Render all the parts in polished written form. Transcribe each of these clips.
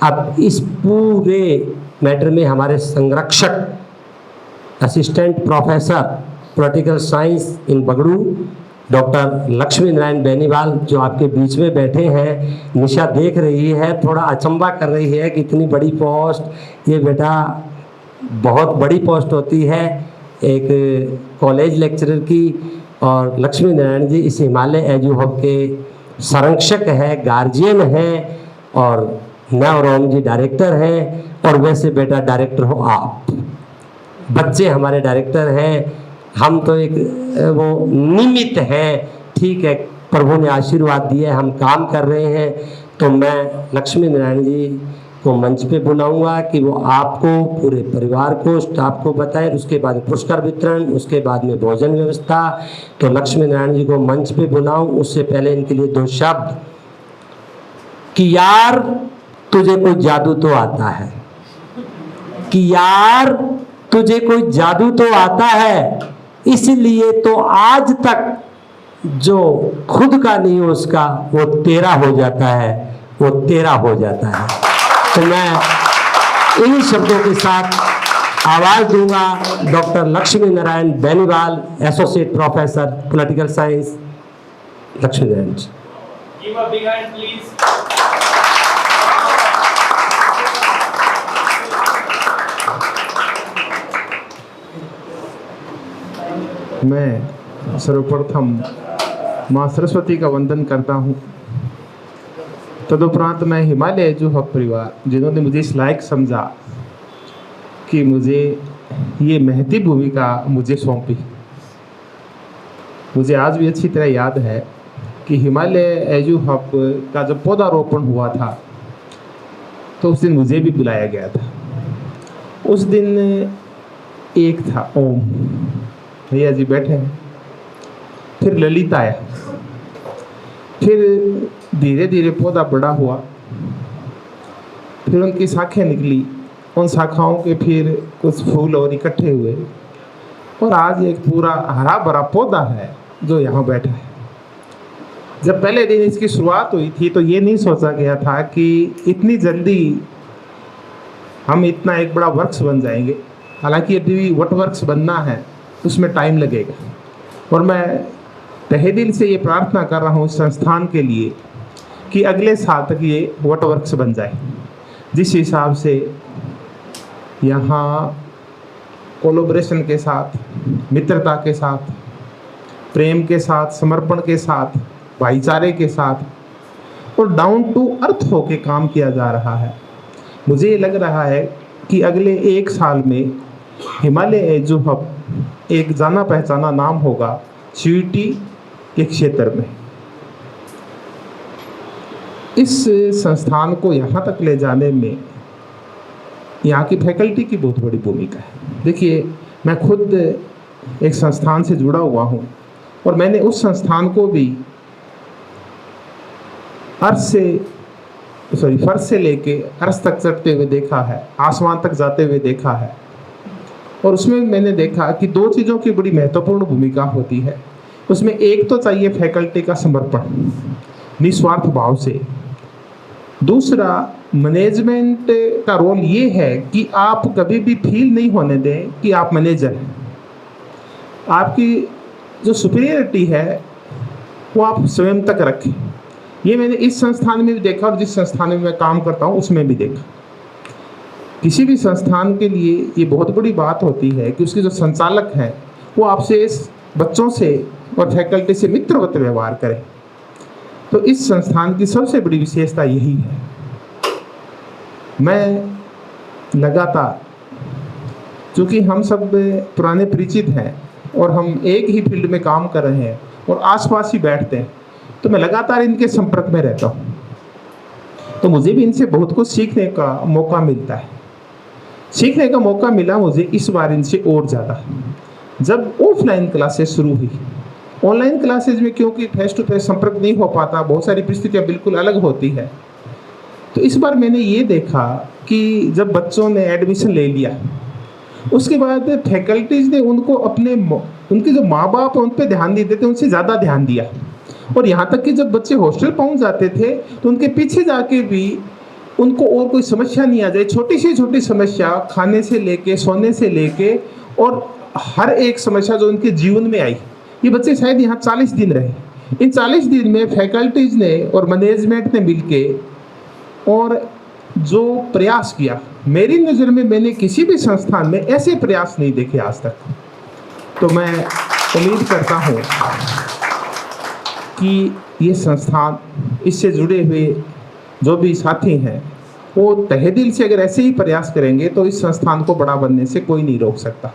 अब इस पूरे मैटर में हमारे संरक्षक, असिस्टेंट प्रोफेसर पॉलिटिकल साइंस इन बगड़ू, डॉक्टर लक्ष्मी नारायण बेनीवाल, जो आपके बीच में बैठे हैं। निशा देख रही है, थोड़ा अचंभा कर रही है कि इतनी बड़ी पोस्ट, ये बेटा बहुत बड़ी पोस्ट होती है एक कॉलेज लेक्चरर की। और लक्ष्मी नारायण जी इस हिमालय एजू हब के संरक्षक है, गार्जियन है, और नवरोम जी डायरेक्टर हैं। और वैसे बेटा डायरेक्टर हो आप, बच्चे हमारे डायरेक्टर हैं, हम तो एक वो निमित्त हैं। ठीक है, प्रभु ने आशीर्वाद दिए, हम काम कर रहे हैं। तो मैं लक्ष्मी नारायण जी को मंच पे बुलाऊंगा कि वो आपको, पूरे परिवार को, स्टाफ को बताएं। उसके बाद पुरस्कार वितरण, उसके बाद में भोजन व्यवस्था। तो लक्ष्मी नारायण जी को मंच पे बुलाऊं, उससे पहले इनके लिए दो शब्द कि यार तुझे कोई जादू तो आता है, कि यार तुझे कोई जादू तो आता है, इसलिए तो आज तक जो खुद का नहीं हो उसका वो तेरा हो जाता है, वो तेरा हो जाता है। तो मैं इन्हीं शब्दों के साथ आवाज दूंगा doctor Lakshmi Narayan Beniwal, associate professor political science. Lakshmi Narayan ji, Give a big hand, please. मैं सर्वप्रथम माँ सरस्वती का वंदन करता हूँ। तदुपरांत मैं हिमालय एजू हब परिवार, जिन्होंने मुझे इस लायक समझा कि मुझे ये महती भूमिका मुझे सौंपी। मुझे आज भी अच्छी तरह याद है कि हिमालय एजू हब का जब पौधारोपण हुआ था तो उस दिन मुझे भी बुलाया गया था। उस दिन एक था ओम भैया जी बैठे हैं, फिर ललित आया, फिर धीरे धीरे पौधा बड़ा हुआ, फिर उनकी शाखें निकली, उन शाखाओं के फिर कुछ फूल और इकट्ठे हुए, और आज एक पूरा हरा भरा पौधा है जो यहाँ बैठा है। जब पहले दिन इसकी शुरुआत हुई थी तो ये नहीं सोचा गया था कि इतनी जल्दी हम इतना एक बड़ा वृक्ष बन जाएंगे। हालांकि अभी भी वट वृक्ष बनना है, उसमें टाइम लगेगा। और मैं तहे दिल से ये प्रार्थना कर रहा हूँ इस संस्थान के लिए कि अगले साल तक ये वट वृक्ष बन जाए। जिस हिसाब से यहाँ कोलैबोरेशन के साथ, मित्रता के साथ, प्रेम के साथ, समर्पण के साथ, भाईचारे के साथ और डाउन टू अर्थ होके काम किया जा रहा है, मुझे ये लग रहा है कि अगले एक साल में हिमालय एजू हब एक जाना पहचाना नाम होगा सीयूईटी के क्षेत्र में। इस संस्थान को यहाँ तक ले जाने में यहाँ की फैकल्टी की बहुत बड़ी भूमिका है। देखिए, मैं खुद एक संस्थान से जुड़ा हुआ हूँ और मैंने उस संस्थान को भी फर्श से लेके अर्श तक चढ़ते हुए देखा है, आसमान तक जाते हुए देखा है। और उसमें मैंने देखा कि दो चीज़ों की बड़ी महत्वपूर्ण भूमिका होती है। उसमें एक तो चाहिए फैकल्टी का समर्पण निस्वार्थ भाव से। दूसरा, मैनेजमेंट का रोल ये है कि आप कभी भी फील नहीं होने दें कि आप मैनेजर हैं। आपकी जो सुपीरियरिटी है वो आप स्वयं तक रखें। ये मैंने इस संस्थान में भी देखा और जिस संस्थान में मैं काम करता हूँ उसमें भी देखा। किसी भी संस्थान के लिए ये बहुत बड़ी बात होती है कि उसके जो संचालक हैं वो आपसे, इस बच्चों से और फैकल्टी से मित्रवत व्यवहार करें। तो इस संस्थान की सबसे बड़ी विशेषता यही है। मैं लगातार, चूँकि हम सब पुराने परिचित हैं और हम एक ही फील्ड में काम कर रहे हैं और आसपास ही बैठते हैं, तो मैं लगातार इनके संपर्क में रहता हूँ। तो मुझे भी इनसे बहुत कुछ सीखने का मौका मिलता है। सीखने का मौका मिला मुझे इस बार इनसे और ज़्यादा जब ऑफलाइन क्लासेस शुरू हुई। ऑनलाइन क्लासेस में क्योंकि फेस टू फेस संपर्क नहीं हो पाता, बहुत सारी परिस्थितियाँ बिल्कुल अलग होती है। तो इस बार मैंने ये देखा कि जब बच्चों ने एडमिशन ले लिया, उसके बाद फैकल्टीज ने उनको उनके जो माँ बाप उन पर ध्यान देते थे उनसे ज़्यादा ध्यान दिया। और यहाँ तक कि जब बच्चे हॉस्टल पहुँच जाते थे तो उनके पीछे जाके भी उनको और कोई समस्या नहीं आ जाए। छोटी से छोटी समस्या, खाने से लेके सोने से लेके और हर एक समस्या जो उनके जीवन में आई, ये बच्चे शायद यहाँ 40 दिन रहे। इन 40 दिन में फैकल्टीज ने और मैनेजमेंट ने मिलके और जो प्रयास किया, मेरी नज़र में मैंने किसी भी संस्थान में ऐसे प्रयास नहीं देखे आज तक। तो मैं उम्मीद करता हूँ कि ये संस्थान, इससे जुड़े हुए जो भी साथी हैं, वो तहे दिल से अगर ऐसे ही प्रयास करेंगे तो इस संस्थान को बड़ा बनने से कोई नहीं रोक सकता।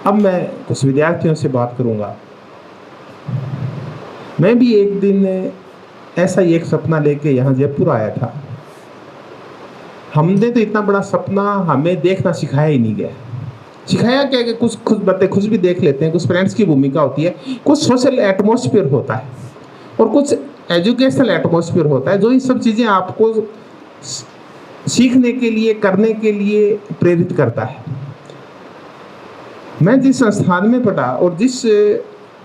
अब मैं कुछ विद्यार्थियों से बात करूंगा। मैं भी एक दिन ऐसा ही एक सपना लेके यहाँ जयपुर आया था। हमने तो इतना बड़ा सपना हमें देखना सिखाया ही नहीं गया। सिखाया क्या कि कुछ खुद बातें खुद भी देख लेते हैं, कुछ फ्रेंड्स की भूमिका होती है, कुछ सोशल एटमॉस्फेयर होता है और कुछ एजुकेशनल एटमॉस्फेयर होता है, जो ये सब चीज़ें आपको सीखने के लिए, करने के लिए प्रेरित करता है। मैं जिस संस्थान में पढ़ा और जिस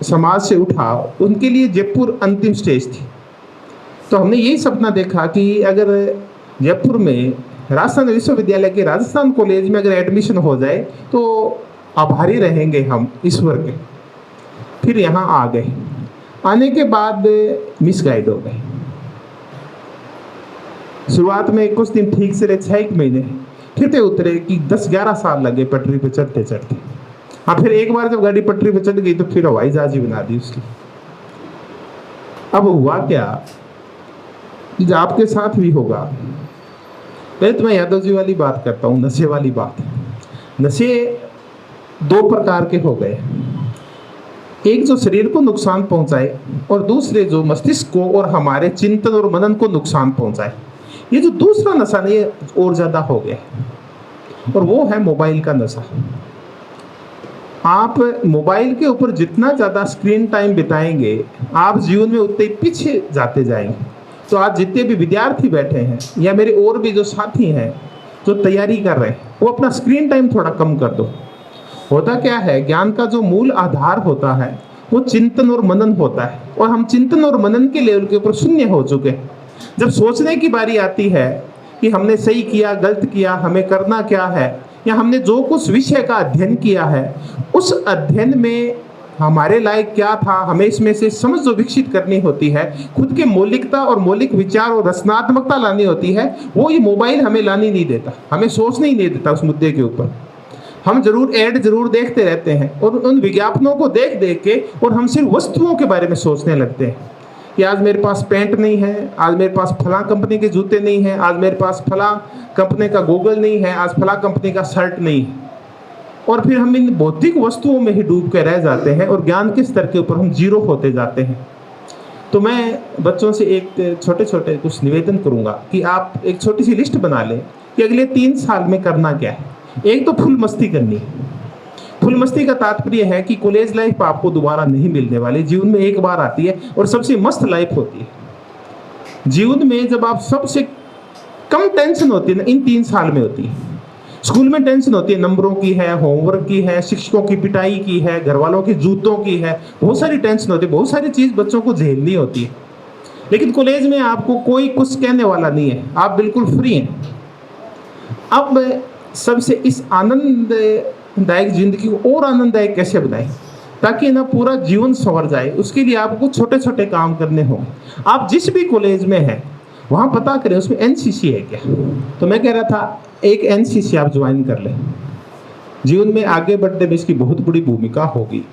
समाज से उठा, उनके लिए जयपुर अंतिम स्टेज थी। तो हमने यही सपना देखा कि अगर जयपुर में राजस्थान विश्वविद्यालय के राजस्थान कॉलेज में अगर एडमिशन हो जाए तो आभारी रहेंगे हम ईश्वर के। फिर यहाँ आ गए। आने के बाद मिसगाइड हो गए। शुरुआत में कुछ दिन ठीक से रहे, 6 महीने, फिर उतरे कि 10-11 साल लगे पटरी पे चढ़ते चढ़ते। हाँ, फिर एक बार जब गाड़ी पटरी पे चढ़ गई तो फिर हवाई जहाज ही बना दी उसकी। अब हुआ क्या, जो आपके साथ भी होगा। पहले तो मैं यादव जी वाली बात करता हूँ, नशे वाली बात। नशे 2 प्रकार के हो गए, एक जो शरीर को नुकसान पहुंचाए और दूसरे जो मस्तिष्क को और हमारे चिंतन और मनन को नुकसान पहुंचाए। ये जो दूसरा नशा नहीं है और ज़्यादा हो गया और वो है मोबाइल का नशा। आप मोबाइल के ऊपर जितना ज़्यादा स्क्रीन टाइम बिताएंगे, आप जीवन में उतने ही पीछे जाते जाएंगे। तो आज जितने भी विद्यार्थी बैठे हैं या मेरे और भी जो साथी हैं जो तैयारी कर रहे हैं, वो अपना स्क्रीन टाइम थोड़ा कम कर दो। होता क्या है, ज्ञान का जो मूल आधार होता है वो चिंतन और मनन होता है, और हम चिंतन और मनन के लेवल के ऊपर शून्य हो चुके हैं। जब सोचने की बारी आती है कि हमने सही किया, गलत किया, हमें करना क्या है, या हमने जो कुछ विषय का अध्ययन किया है उस अध्ययन में हमारे लायक क्या था, हमें इसमें से समझ जो विकसित करनी होती है, खुद के मौलिकता और मौलिक विचार और रचनात्मकता लानी होती है, वो ये मोबाइल हमें लानी नहीं देता, हमें सोचने ही नहीं देता उस मुद्दे के ऊपर। हम जरूर ऐड जरूर देखते रहते हैं और उन विज्ञापनों को देख देख के और हम सिर्फ वस्तुओं के बारे में सोचने लगते हैं कि आज मेरे पास पैंट नहीं है, आज मेरे पास फलां कंपनी के जूते नहीं हैं, आज मेरे पास फलां कंपनी का गूगल नहीं है, आज फलां कंपनी का शर्ट नहीं है। और फिर हम इन भौतिक वस्तुओं में ही डूब के रह जाते हैं और ज्ञान के स्तर के ऊपर हम जीरो होते जाते हैं। तो मैं बच्चों से एक छोटे छोटे कुछ निवेदन करूंगा कि आप एक छोटी सी लिस्ट बना लें कि अगले 3 साल में करना क्या है। एक तो फुल मस्ती करनी है। फुल मस्ती का तात्पर्य है कि कॉलेज लाइफ आपको दोबारा नहीं मिलने वाली, जीवन में एक बार आती है और सबसे मस्त लाइफ होती है। जीवन में जब आप सबसे कम टेंशन होती है ना, इन 3 साल में होती है। स्कूल में टेंशन होती है, नंबरों की है, होमवर्क की है, शिक्षकों की पिटाई की है, घर वालों के जूतों की है, बहुत सारी टेंशन होती है, बहुत सारी चीज़ बच्चों को झेलनी होती है। लेकिन कॉलेज में आपको कोई कुछ कहने वाला नहीं है, आप बिल्कुल फ्री हैं। अब सबसे इस आनंददायक जिंदगी को और आनंददायक कैसे बनाएं ताकि ना पूरा जीवन संवर जाए, उसके लिए आपको छोटे छोटे काम करने हों। आप जिस भी कॉलेज में हैं वहाँ पता करें उसमें एनसीसी है क्या। तो मैं कह रहा था एक एनसीसी आप ज्वाइन कर लें, जीवन में आगे बढ़ने में इसकी बहुत बड़ी भूमिका होगी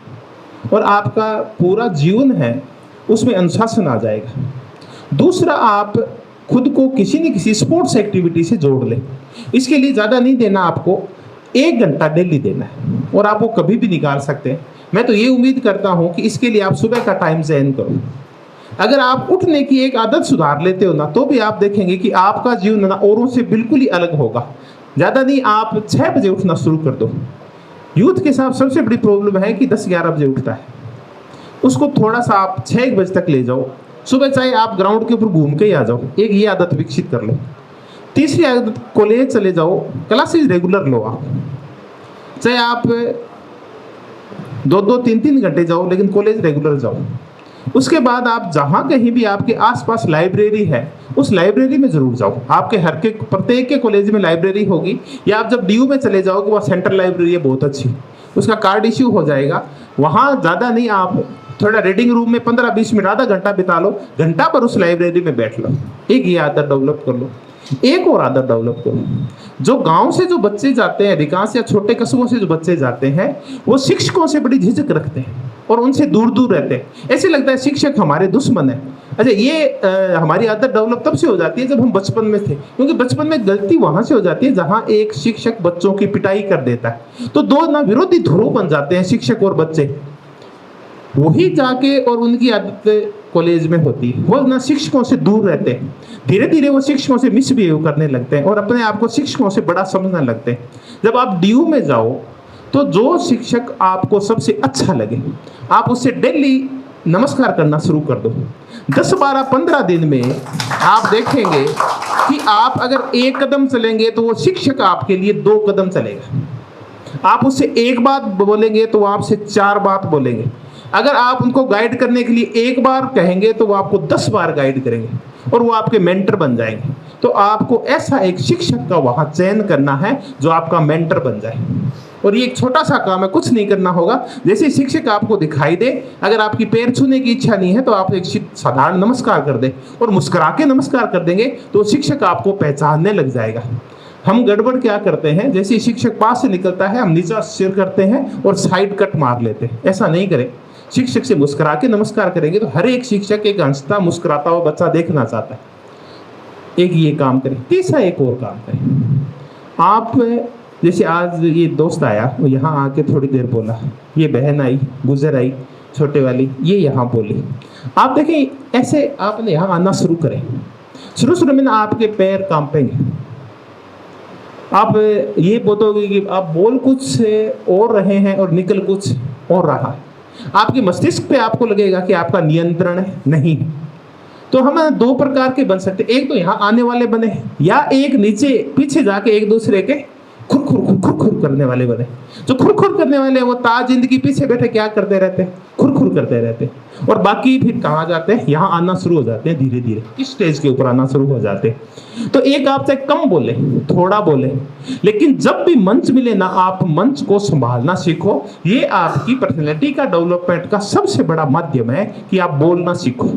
और आपका पूरा जीवन है उसमें अनुशासन आ जाएगा। दूसरा, आप खुद को किसी न किसी स्पोर्ट्स एक्टिविटी से जोड़ लें। इसके लिए ज़्यादा नहीं देना, आपको 1 घंटा डेली देना है और आप वो कभी भी निकाल सकते हैं। मैं तो ये उम्मीद करता हूँ कि इसके लिए आप सुबह का टाइम चयन करो। अगर आप उठने की एक आदत सुधार लेते हो ना, तो भी आप देखेंगे कि आपका जीवन ना औरों से बिल्कुल ही अलग होगा। ज़्यादा नहीं, आप 6 बजे उठना शुरू कर दो। यूथ के साथ सबसे बड़ी प्रॉब्लम है कि 10-11 बजे उठता है, उसको थोड़ा सा आप 6 बजे तक ले जाओ। सुबह चाहे आप ग्राउंड के ऊपर घूम के ही आ जाओ, एक ये आदत विकसित कर लो। तीसरी आदत, कॉलेज चले जाओ, क्लासेस रेगुलर लो। आप चाहे आप 2-2, 3-3 घंटे जाओ, लेकिन कॉलेज रेगुलर जाओ। उसके बाद आप जहाँ कहीं भी आपके आसपास लाइब्रेरी है, उस लाइब्रेरी में जरूर जाओ। आपके हर के प्रत्येक के कॉलेज में लाइब्रेरी होगी, या आप जब डीयू में चले जाओगे, वहाँ सेंट्रल लाइब्रेरी है बहुत अच्छी, उसका कार्ड इश्यू हो जाएगा। वहाँ ज़्यादा नहीं, आप थोड़ा रीडिंग रूम में 15-20 मिनट, आधा घंटा बिता लो, घंटा पर उस लाइब्रेरी में बैठ लो। एक ये आदत डेवलप कर लो। एक और आदत डेवलप करो। जो गांव से जो बच्चे जाते हैं अधिकांश, या छोटे कस्बों से जो बच्चे जाते हैं, वो शिक्षकों से बड़ी झिझक रखते हैं और उनसे दूर दूर रहते हैं। ऐसे लगता है शिक्षक हमारे दुश्मन है। अच्छा, ये हमारी आदत डेवलप तब से हो जाती है जब हम बचपन में थे, क्योंकि बचपन में गलती वहां से हो जाती है जहां एक शिक्षक बच्चों की पिटाई कर देता है। तो दो ना विरोधी ध्रुव बन जाते हैं, शिक्षक और बच्चे। वही जाके और उनकी आदत कॉलेज में होती है, वो ना शिक्षकों से दूर रहते हैं। धीरे धीरे वो शिक्षकों से मिसबिहेव करने लगते हैं और अपने आप को शिक्षकों से बड़ा समझने लगते हैं। जब आप डीयू में जाओ तो जो शिक्षक आपको सबसे अच्छा लगे, आप उससे डेली नमस्कार करना शुरू कर दो। 10, 12, 15 दिन में आप देखेंगे कि आप अगर एक कदम चलेंगे तो वो शिक्षक आपके लिए 2 कदम चलेगा। आप उससे एक बात बोलेंगे तो वो आपसे 4 बात बोलेंगे। अगर आप उनको गाइड करने के लिए एक बार कहेंगे तो वो आपको 10 बार गाइड करेंगे और वो आपके मेंटर बन जाएंगे। तो आपको ऐसा एक शिक्षक का वहाँ चयन करना है जो आपका मेंटर बन जाए। और ये एक छोटा सा काम है, कुछ नहीं करना होगा। जैसे शिक्षक आपको दिखाई दे, अगर आपकी पैर छूने की इच्छा नहीं है तो आप एक साधारण नमस्कार कर दें और मुस्कुरा के नमस्कार कर देंगे तो शिक्षक आपको पहचानने लग जाएगा। हम गड़बड़ क्या करते हैं, जैसे शिक्षक पास से निकलता है हम नीचा सिर करते हैं और साइड कट मार लेते हैं। ऐसा नहीं करें। शिक्षक से मुस्कुरा के नमस्कार करेंगे तो हर एक शिक्षक एक हंसता मुस्कुराता हुआ बच्चा देखना चाहता है। एक ये काम करें। तीसरा एक और काम करें। आप जैसे आज ये दोस्त आया, वो यहाँ आके थोड़ी देर बोला, ये बहन आई, गुजर आई छोटे वाली, ये यहाँ बोली। आप देखें ऐसे आपने यहाँ आना शुरू करें। शुरू में ना आपके पैर कांपेंगे, आप ये बोलोगे कि आप बोल कुछ और रहे हैं और निकल कुछ और रहा है। आपके मस्तिष्क पे आपको लगेगा कि आपका नियंत्रण नहीं है। तो हम 2 प्रकार के बन सकते, एक तो यहाँ आने वाले बने, या एक नीचे पीछे जाके एक दूसरे के खुर करने वाले बने। जो खुर करने वाले हैं वो ताज जिंदगी पीछे बैठे क्या करते रहते हैं, खुर करते रहते हैं। और बाकी फिर कहाँ जाते हैं, यहाँ आना शुरू हो जाते हैं, धीरे धीरे इस स्टेज के ऊपर आना शुरू हो जाते हैं। तो एक आप चाहे कम बोले, थोड़ा बोले, लेकिन जब भी मंच मिले ना, आप मंच को संभालना सीखो। ये आपकी पर्सनैलिटी का डेवलपमेंट का सबसे बड़ा माध्यम है कि आप बोलना सीखो।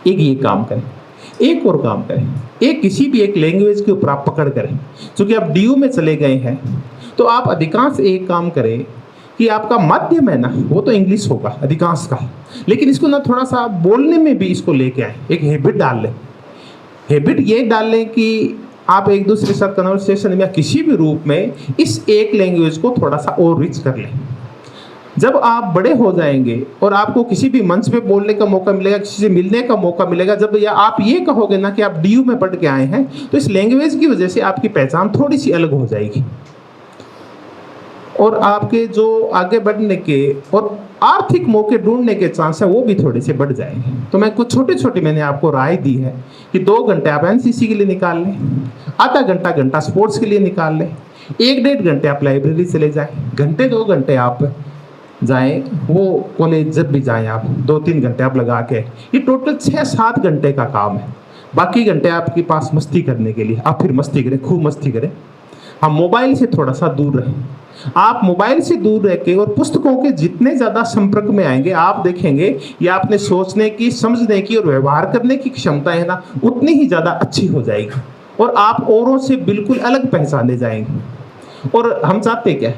एक ये काम करें। एक और काम करें, एक किसी भी एक लैंग्वेज के ऊपर आप पकड़ करें। क्योंकि आप डीयू में चले गए हैं तो आप अधिकांश एक काम करें कि आपका माध्यम है ना, वो तो इंग्लिश होगा अधिकांश का, लेकिन इसको ना थोड़ा सा बोलने में भी इसको लेके आए, एक हैबिट डाल लें। हैबिट ये डाल लें कि आप एक दूसरे के साथ कन्वर्सेशन में या किसी भी रूप में इस एक लैंग्वेज को थोड़ा सा और रिच कर लें। जब आप बड़े हो जाएंगे और आपको किसी भी मंच पे बोलने का मौका मिलेगा, किसी से मिलने का मौका मिलेगा, जब या आप ये कहोगे ना कि आप डीयू में पढ़ के आए हैं, तो इस लैंग्वेज की वजह से आपकी पहचान थोड़ी सी अलग हो जाएगी और आपके जो आगे बढ़ने के और आर्थिक मौके ढूंढने के चांस है वो भी थोड़े से बढ़ जाएंगे। तो मैं कुछ छोटे मैंने आपको राय दी है कि 2 घंटे आप एनसीसी के लिए निकाल लें, आधा घंटा स्पोर्ट्स के लिए निकाल लें, 1-1.5 घंटे आप लाइब्रेरी चले जाएं, घंटे 2 घंटे आप जाएं, वो कॉलेज जब भी जाएं आप 2-3 घंटे आप लगा के, ये टोटल 6-7 घंटे का काम है। बाकी घंटे आपके पास मस्ती करने के लिए, आप फिर मस्ती करें, खूब मस्ती करें। हम मोबाइल से थोड़ा सा दूर रहें। आप मोबाइल से दूर रह के और पुस्तकों के जितने ज़्यादा संपर्क में आएंगे, आप देखेंगे ये आपने सोचने की, समझने की और व्यवहार करने की क्षमता है ना, उतनी ही ज़्यादा अच्छी हो जाएगी और आप औरों से बिल्कुल अलग पहचाने जाएंगे। और हम चाहते क्या,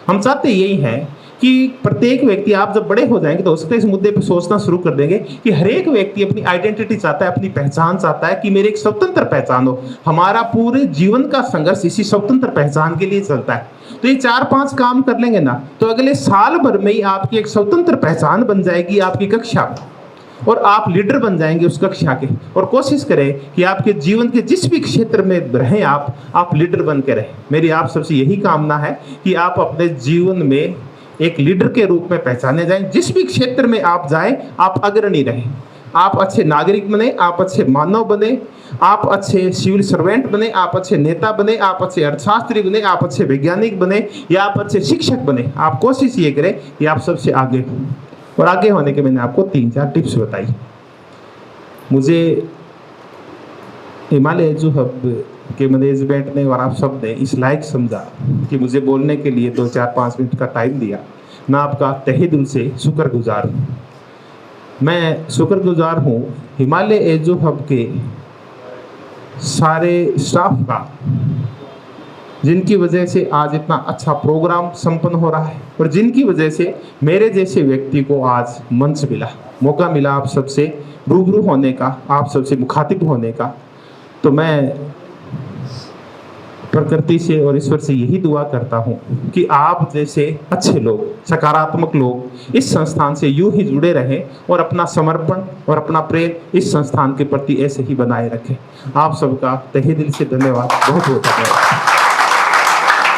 हम चाहते यही है कि प्रत्येक व्यक्ति, आप जब बड़े हो जाएंगे तो हो सकता है इस मुद्दे पर सोचना शुरू कर देंगे कि हर एक व्यक्ति अपनी आइडेंटिटी चाहता है, अपनी पहचान चाहता है कि मेरी एक स्वतंत्र पहचान हो। हमारा पूरे जीवन का संघर्ष इसी स्वतंत्र पहचान के लिए चलता है। तो ये 4-5 काम कर लेंगे ना, तो अगले साल भर में ही आपकी एक स्वतंत्र पहचान बन जाएगी आपकी कक्षा और आप लीडर बन जाएंगे उस कक्षा के। और कोशिश करें कि आपके जीवन के जिस भी क्षेत्र में रहें आप लीडर बन के रहें। मेरी आप सबसे यही कामना है कि आप अपने जीवन में एक लीडर के रूप में पहचाने जाएं। जिस भी क्षेत्र में आप जाएं, आप अग्रणी रहें। आप अच्छे नागरिक बने, आप अच्छे मानव बने, आप अच्छे सिविल सर्वेंट बने, आप अच्छे नेता बने, आप अच्छे अर्थशास्त्री बने, आप अच्छे वैज्ञानिक बने या आप अच्छे शिक्षक बने। आप कोशिश ये करें कि आप सबसे आगे हो। और आगे होने के मैंने आपको 3-4 टिप्स बताई। मुझे हिमालय एजू हब के मैनेजमेंट ने और आप सब ने इस लायक समझा कि मुझे बोलने के लिए 2-4-5 मिनट का टाइम दिया। मैं आपका तहे दिल से शुक्रगुजार हूँ। मैं शुक्रगुजार हूँ हिमालय एजू हब के सारे स्टाफ का, जिनकी वजह से आज इतना अच्छा प्रोग्राम संपन्न हो रहा है और जिनकी वजह से मेरे जैसे व्यक्ति को आज मंच मिला, मौका मिला आप सबसे रूबरू होने का, आप सबसे मुखातिब होने का। तो मैं प्रकृति से और ईश्वर से यही दुआ करता हूँ कि आप जैसे अच्छे लोग, सकारात्मक लोग इस संस्थान से यूं ही जुड़े रहें और अपना समर्पण और अपना प्रेम इस संस्थान के प्रति ऐसे ही बनाए रखें। आप सबका तहे दिल से धन्यवाद, बहुत बहुत धन्यवाद।